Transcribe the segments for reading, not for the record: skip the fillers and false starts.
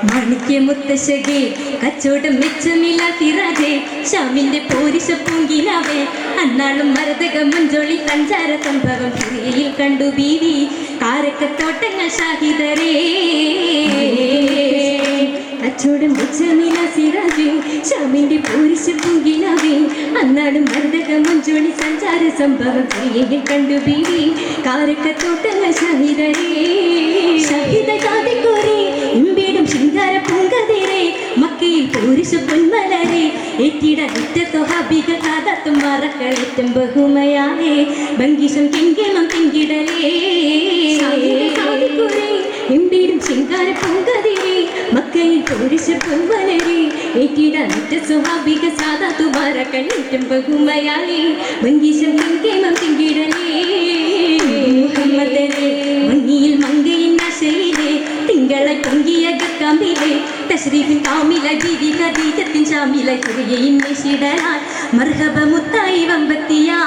മാണിക്യമുത്തശ്ശകെ കച്ചവടം മെച്ചമില്ല തിരാജെ ശ്യാമിന്റെ പോരിശ പൂങ്കിലാവേ അന്നാളും മരതക മഞ്ചൊളി സഞ്ചാര സംഭവം പുരിയിൽ കണ്ടു ബീവി കാരക്കത്തോട്ടങ്ങൾ ഷാഹിദരേ കച്ചവടം മെച്ചമില്ല സിറാജെ ശ്യാമിന്റെ പോരിശ പൂങ്കിലാവേ അന്നാളും മരതക മഞ്ചൊളി സഞ്ചാര സംഭവം പുരിയിൽ കണ്ടു ബീവി കാരക്കത്തോട്ടങ്ങൾ ഷാഹിദരേ ഷാഹിദ കാതിക്കോരേ ഇമ്പേടും ശൃംഗാര പൂങ്കതിരെ മക്കയിൽ പോരിശ പൊന്മലരെ ഏറ്റിട നിത്യ സ്വഹാബിക കാതത്തും മറക്കളേറ്റം ബഹുമയാലേ ഭംഗിഷം കിങ്കേമം കിങ്കിടലേ ഇമ്പേടും ശൃംഗാര പൂങ്കതിരെ മക്കയിൽ പോരിശ പൊന്മലരെ ഏറ്റിട നിത്യ സ്വഹാബിക കാതത്തും മറക്കളേറ്റം ബഹുമയാലേ ഭംഗിഷം കിങ്കേമം കിങ്കിടലേ മുഹമ്മദരെ മങ്ങിയിൽ മങ്കയിൽ നശയിലെ തിങ്കള പൊങ്കിയ ഗക്കാമ്പിലെ തശ്രീഫിൻ കാമില ബീവി ഖദീജത്തിൻ ശാമില കുറിയയിൻ നിശിടലാൽ മർഹബ മുത്തായി വമ്പത്തിയാ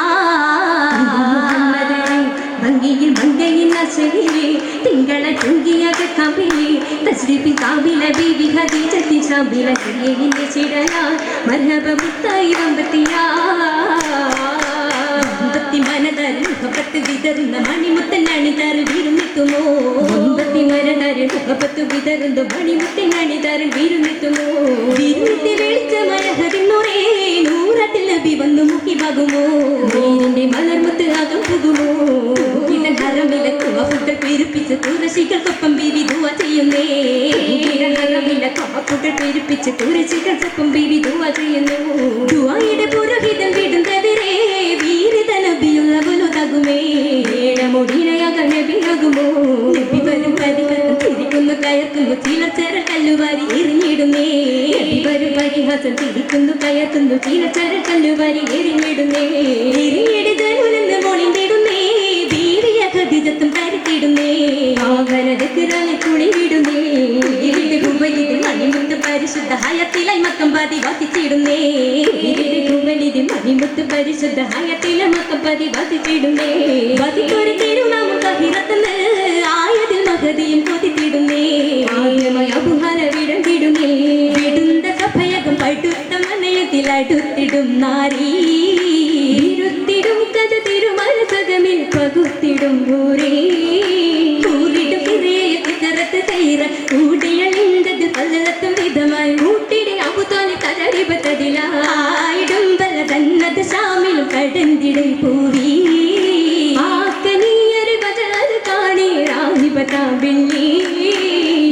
ഭംഗിയിൽ മങ്കയിൽ നശയിലെ തിങ്കള പൊങ്കിയ ഗക്കാമ്പിലെ തശ്രീഫിൻ കാമില ബീവി ഖദീജത്തിൻ ശാമില കുറിയയിൻ നിശിടലാൽ മർഹബ മുത്തായി വമ്പത്തിയാ മനതരും മുഖപ്പത്ത് വിതറുന്ന മണിമുത്തൻ അണിതാറിൽ വീരുന്നെത്തുമോ മനതരും മുഖപ്പത്ത് വിതറുന്ന മണിമുത്തൻ അണിതാറിൽ വീരുന്നെത്തുമോ വീരുന്നെത്തി വെളിച്ചമായ ഹരിന്നുറേ നൂറത്തിൽ നബി വന്നു മുഖിമാകുമോ നീരിന്റെ മലർമുത്ത് അകം പോകുമോ ഇതൻ ഹറമിലക്കുവ ഫുട്ടൽ പെരുപ്പിച്ച് തുറശികൾക്കൊപ്പം ബീവി ദുവ ചെയ്യുന്നേ ഹറമിലക്കുവ ഫുട്ടൽ പെരുപ്പിച്ച് തുറശികൾക്കൊപ്പം ബീവി ദുവ ചെയ്യുന്നു ദുവയുടെ പുരോഹിതൻ വിടുന്നതിരേ കയർക്കുന്നു ചിലർ ചേരൽ കല്ലുവാരി എറിഞ്ഞിടുന്നേ വരും പരിഹാസം തിരിക്കുന്നു കയർക്കുന്നു ചിലർ ചേരൽ കല്ലുവാരി എറിഞ്ഞിടുന്നേ എറിഞ്ഞിടുന്ന മോളിണ്ടിടുന്നേ വീരിയ ഖദീജത്തും കരുത്തിടുന്നേ ആവരതക്കിറാലെ കുളിവിടുന്നേ മണിമുത്ത് പരിശുദ്ധ ഹയത്തിലായി മക്കം പാതി വസിച്ചിടുന്നേ മണിമുത്ത് പരിശുദ്ധ ഹയത്തിലെ മക്കം പാതി വസിച്ചിടുന്നേ വസിക്കൊരു തിരുനാമം കഹിറത്തുന്ന് ആയതിൽ മഹതിയും കൊതിത്തിടുന്നേ ആദ്യമായ അബുഹല വിടണ്ടിടുന്നേ വിടുന്ന സഭയകം പടുത്ത മനയത്തിൽ അടുത്തിടും നാരീ ഇരുത്തിടും കഥ തിരുമരസകമിൽ പകുത്തിടും ഊരേ ൂരിടും കിറത്ത് കൈറ കൂടിയളിന്തത് പലത്തും വിധമായി കൂട്ടിടെ അബുതാലി തരടിപത്തതിലായിടും പല തന്നത് ശാമിലും കടന്തിടും പൂവി ആക്കനീയര് ബജാറ് കാണി റാഹിബതാബില്ലി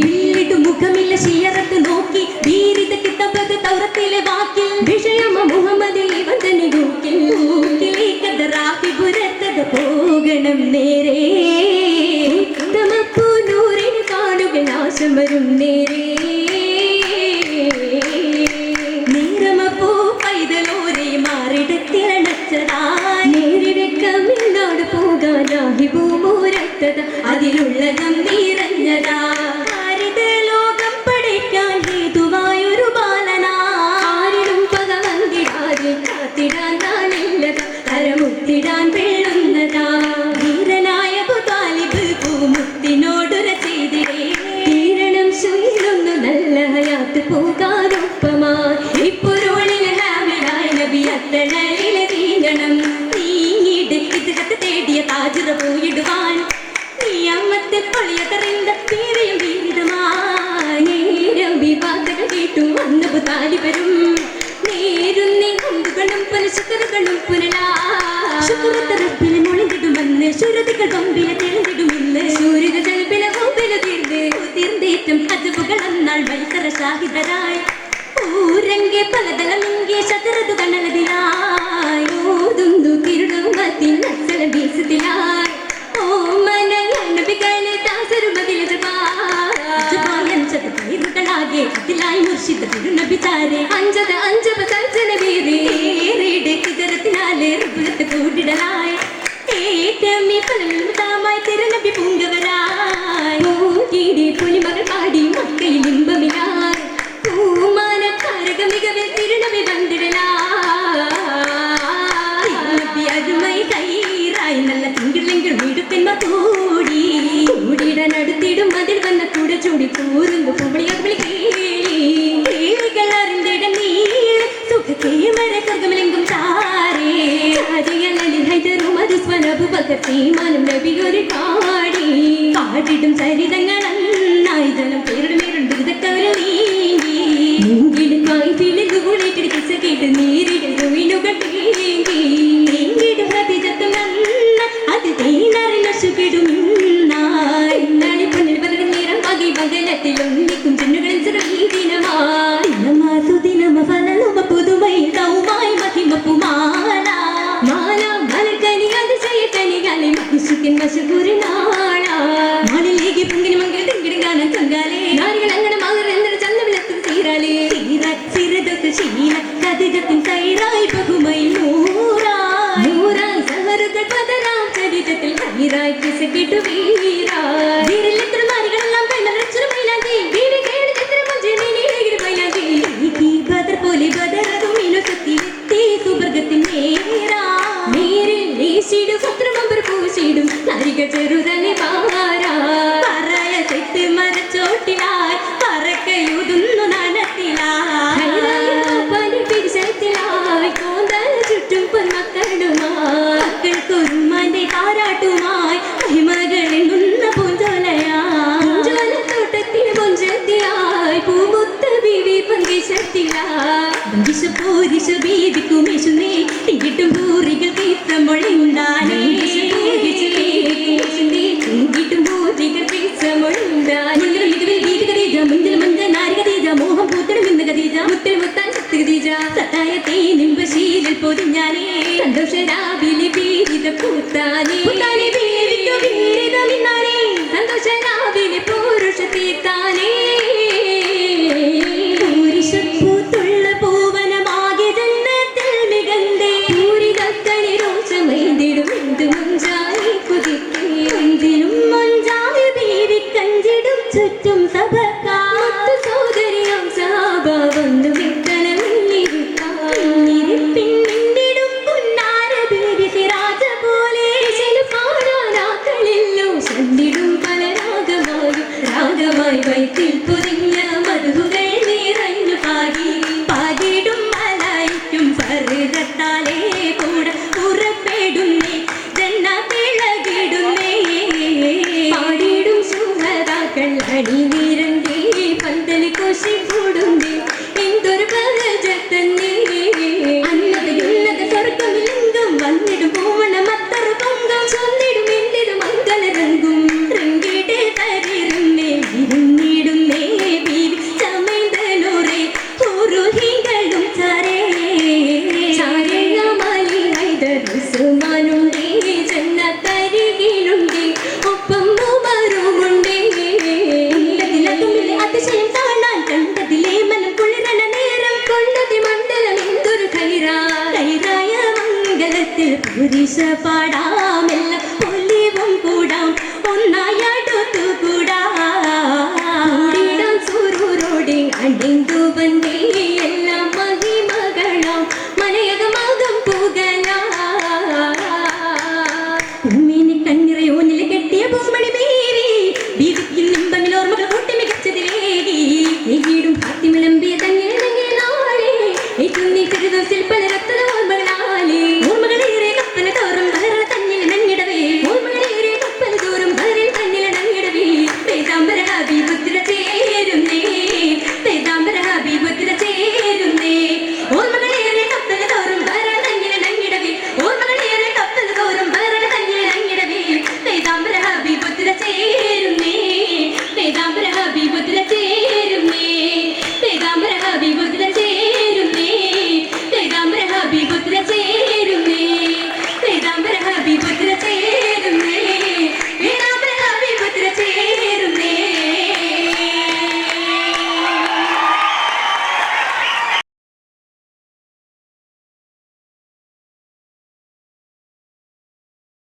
ബില്ലിട്ടു മുഖമില്ല ശിയറത്ത് നോക്കി വീരിത കിതബത് തൗറത്തിലെ വാക്കിൽ വിഷയമ മുഹമ്മദിൽ വന്ദന ഗൂക്കിൽ ൂക്കിലേ കഥ റാഹിബുരത്തത് പോകണം നേരേ ഉത്തമപ്പൂ നൂറിന് കാണുക നാശം വരും നേരേ നീരമപ്പൂ പൈതലോരെ മാറിടത്തിലണച്ചതായി നേരിടക്കമില്ലാട് പോകാൻ രാഹിബൂരത്തത് അതിലുള്ളകം നിറഞ്ഞതാ ഹരിത ലോകം പഠിക്കാൻ ഹേതുവായൊരു ബാലനാ ആരിലും പക വന്നിടാതെ കാത്തിടാൻ താനില്ലതാ കരമുത്തിടാൻ വെള്ളുന്നതാ ധീരനായ താലിബ് പൂമുത്തിനോടുര ചെയ്തിടേ തീരണം ചൊല്ലുന്നു നല്ല ഹയാത്ത് പോകാനൊപ്പമായി ഇപ്പൊരുളിന് ഹാമിലായ നബി അത്തഴലിലെ നീങ്ങണം നീങ്ങിട് ഇതുകത്ത് തേടിയ താജിറ പോയിടുവാൻ നീ അമ്മത്തെ പൊളിയതറിந்த തീരെയും വീരിതമായി നേരം വിവാദകൾ കേട്ടു വന്നു താലിബരും നേരുന്നേ കൊണ്ടുകളും പല ശുക്രകളും പുനലാ ശുക്രത്തറപ്പിലെ മൊളിതിടുമെന്ന് ശുരതികൾ പമ്പിലെ തെളിഞ്ഞിടുമെന്ന് സൂര്യക ജൽപ്പില കൊമ്പില തീർന്നേറ്റം അജബുകൾ അന്നാൾ മത്സര ഷാഹിദരായി ഊരങ്കെ പലതലമിങ്കെ ശതറതു കണ്ണലതിലായി ഓതുന്നു തിരുടങ്ങത്തിൻ നക്സല ബീസത്തിലായി ഓമന നബികളെ ദാസരുമതിലെ ജപായൻചതുകളാകെ അതിലായി മുർഷിദ തിരുനബിചാരെ അഞ്ചത അഞ്ചപ സഞ്ചന വേറെ കിതരത്തിനാലെ റുബുലത്ത് കൂടിടലായി ഏറ്റമി ഫലമായി തിരുനബി പൂങ്കവരായി ഓടിയുടെ പുലിമകൾ പാടി മക്കയിൽ ഇമ്പമിലായി പൂമാന കാരക മികവിൽ തിരുനബി വന്നിടലായി അരുമൈ കൈറായി നല്ല തിങ്കിളെങ്കിൽ വീടുത്തെന്മ കൂടിയിടാൻ അടുത്തിടും അതിൽ വന്ന കൂടെ ചൂടി കൂറുന്നു പൂവളിയാ വിളിക്കേ തീമാനം നബി ഒരു കാടി കാട്ടിടും ചരിതങ്ങൾ അന്നായി ജനം പേരുടെ ദുരിതക്കവല നീങ്ങിടും വായ്പിലേക്ക് കൂടിയിട്ട് കിസ കേട്ട് നീരിടും വീണുകൾ തേങ്ങിടും ഹതിജത്തും നന്ന അത് തേനറിഞ്ഞ സുഖിടും ഇന്നാളി പൊന്നിൽ പലരും നേരം പകി പകലത്തിലും നിൽക്കും ചെന്നുകളിൽ ദിനമായി ദിനമ ഫലനുമ പുതുമൈ തൗമായി മഹിമപ്പുമാല മാല മലർക്കനി അതിശയ കനികാലി മനുഷ്യൻ മശകൂരി നാള മാലിലേക്ക് പൊങ്കിന് മങ്കിൽ തിങ്കിടും ഗാനം ചൊങ്കാലേ നാരികൾ അങ്ങനെ മകർ ചന്ദ്രവിളത്തും തീരാലേ സിരതൊക്കെ ശീല കതിജത്തിൻ കൈറായി ബഹുമൈ നൂറായി സഹറുകൾ പതരാം ചരിതത്തിൽ കൈറായി കിസ കിട്ടു വീരായി വീരിലെത്ര നാരികളെല്ലാം കൈമലച്ചും മൈലാഞ്ചി വീരി കേട് ചിത്ര മഞ്ചിനി മൈലാഞ്ചി ഈ ബദർ പോലെ ബദറതും ഇനുസത്തിലെത്തി സുവർഗത്തിൻ നേരിൽ നീശിടും പത്രമമ്പർ പൂശിടും നാരിക ചെറുതനെ പാരാ പറയ തെറ്റ് മരച്ചോട്ടിലായി പറക്കയുതുന്നു നനത്തിലായി പിരിശത്തിലായി കോന്തല ചുറ്റും പൊന്മക്കളുമായി മക്കൾക്കൊരുമാന്റെ കാരാട്ടുമായി മഹിമകളെണ്ണുന്ന പൂഞ്ചോലത്തോട്ടത്തിൽ പൊഞ്ചത്തിലായി പൂമുത്ത ബീവി പങ്കിശത്തിലായി പൂരിശ ബീവിക്കുമേശുന്നേ തിങ്കിട്ടും പൂറികൾ തീർത്ഥമൊഴിണ്ടാനേ തിങ്കിട്ടും പൂരികൾ തീർത്ഥമൊഴിണ്ടാനേ മുഞ്ചൽ മഞ്ച നാരികതീജ മോഹം പൂത്തണം ഇന്ന് കതീജ മുത്തൽ മുത്താൻ ശക്തി കതീജ സത്തായത്തെ നിമ്പശീലിൽ പൊതിഞ്ഞാനേ സന്തോഷ രാവിലെ പീരിത പൂത്താനേ സന്തോഷ രാവിലെ പുരുഷ തീർത്താനേ പൂരിശപ്പൂത്തുള്ള പൂവനമാകെ ജന്നത്തിൽ മികന്തേ പൂരിതക്കണി രോഷമൈന്തിടും എന്ത് മുഞ്ചായി കുതിക്കേ എന്തിനും മഞ്ചായ ബീവി കഞ്ചിടും ചുറ്റും സഭക്കാത്ത് സോദരിയും സഹാബ വന്നു പിന്നിടും പുന്നാര ബീവി സിറാജ പോലെ പാടാനാക്കളില്ലോ ചണ്ടിടും പല രാഗമായി വൈത്തിൽ പൊതിഞ്ഞ മധുകൾ നിറഞ്ഞു പാകിടും മലയ്ക്കും പർവ്വതത്താലേ കൂടെ പുറപ്പെടുന്നേ ജന്നത്തിളകിടുന്നേ പാടിടും സുഹൃതാക്കൾ അണിനിര